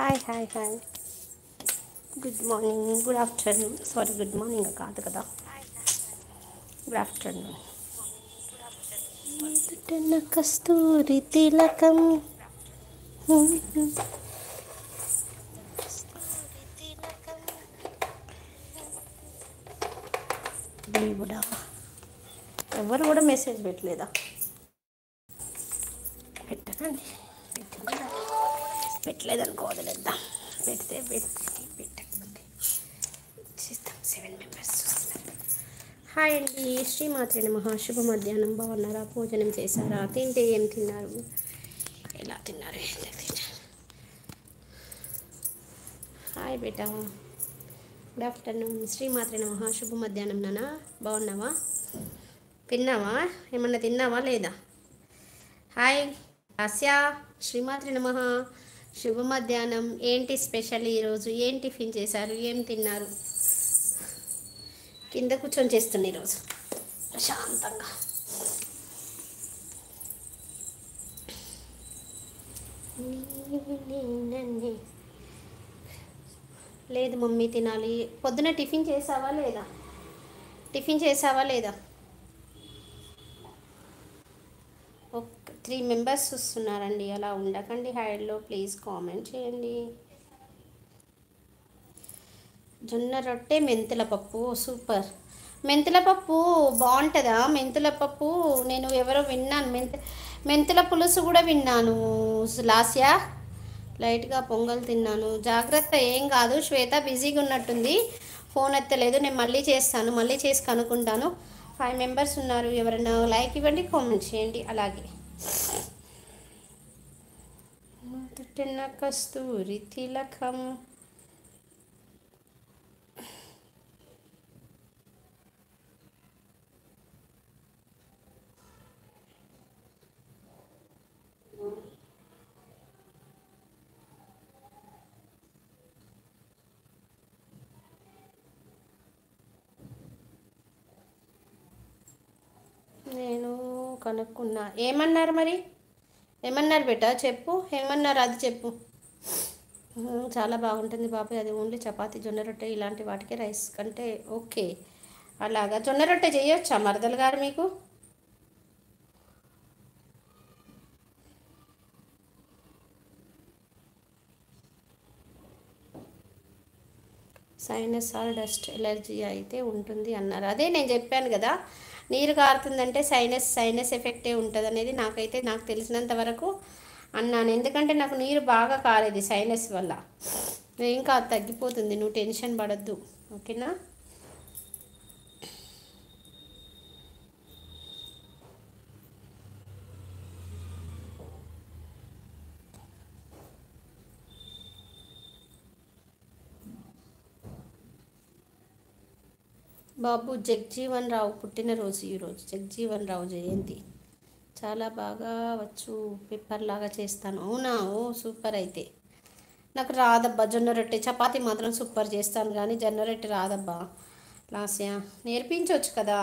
hi hi hi good morning good afternoon sorry good morning కాదు కదా good afternoon నుదుటన కస్తూరి తిలకం దేవుడా ఎవరు కూడా మెసేజ్ పెట్టలేదా పెట్టకండి పెట్టలేదనుకో వదిలేద్దాం పెడితే పెట్టకపోతే చేస్తాం 7 మెంబర్స్ హాయ్ అండి శ్రీమాత్రే నమః శుభ మధ్యాహ్నం బాగున్నారా భోజనం చేశారా తింటే ఏం తిన్నారు ఎలా తిన్నారు హాయ్ బేటా గుడ్ ఆఫ్టర్నూన్ శ్రీమాత్రే నమః శుభ మధ్యాహ్నం నాన్న బాగున్నావా తిన్నావా ఏమన్నా తిన్నావా లేదా హాయ్ ఆస్యా శ్రీమాత్రి నమః శుభ మధ్యాహ్నం ఏంటి స్పెషల్ ఈరోజు ఏం టిఫిన్ చేశారు ఏం తిన్నారు కింద కూర్చొని చేస్తున్నా ఈరోజు ప్రశాంతంగా లేదు మమ్మీ తినాలి పొద్దున టిఫిన్ చేసావా లేదా ఒక 3 మెంబర్స్ వస్తున్నారండి అలా ఉండకండి హైడ్లో ప్లీజ్ కామెంట్ చేయండి జొన్న రొట్టె మెంతుల పప్పు సూపర్ మెంతుల పప్పు బాగుంటుందా మెంతుల పప్పు నేను ఎవరో విన్నాను మెంతుల పులుసు కూడా విన్నాను లాస్యా లైట్గా పొంగల్ తిన్నాను జాగ్రత్త ఏం కాదు శ్వేత బిజీగా ఉన్నట్టుంది ఫోన్ ఎత్తలేదు నేను మళ్ళీ చేస్తాను మళ్ళీ చేసి కనుక్కుంటాను 5 మెంబర్స్ ఉన్నారు ఎవరైనా లైక్ ఇవ్వండి కామెంట్ చేయండి అలాగే నుదుటన కస్తూరి తిలకం నేను కనుక్కున్నా ఏమన్నారు మరి ఏమన్నారు బేటా చెప్పు ఏమన్నారు అది చెప్పు చాలా బాగుంటుంది బాబాయ్ అది ఓన్లీ చపాతీ జొన్న రొట్టె ఇలాంటి వాటికి రైస్ కంటే ఓకే అలాగా జొన్న రొట్టె చేయొచ్చా మరదలు గారు మీకు సైనస్ ఆర్ డస్ట్ ఎలర్జీ అయితే ఉంటుంది అన్నారు అదే నేను చెప్పాను కదా నీరు కారుతుందంటే సైనస్ ఎఫెక్టే ఉంటుంది అనేది నాకు తెలిసినంత వరకు అన్నాను ఎందుకంటే నాకు నీరు బాగా కారేది సైనస్ వల్ల ఏం కాదు తగ్గిపోతుంది నువ్వు టెన్షన్ పడద్దు ఓకేనా బాబు జగ్జీవన్ రావు పుట్టినరోజు ఈరోజు జగ్జీవన్ రావు జయంతి చాలా బాగా వచ్చు పేపర్ లాగా చేస్తాను అవునా ఓ సూపర్ అయితే నాకు రాదబ్బా జొన్న రొట్టె చపాతీ మాత్రం సూపర్ చేస్తాను కానీ జొన్న రొట్టె రాదబ్బా లాస్యా నేర్పించవచ్చు కదా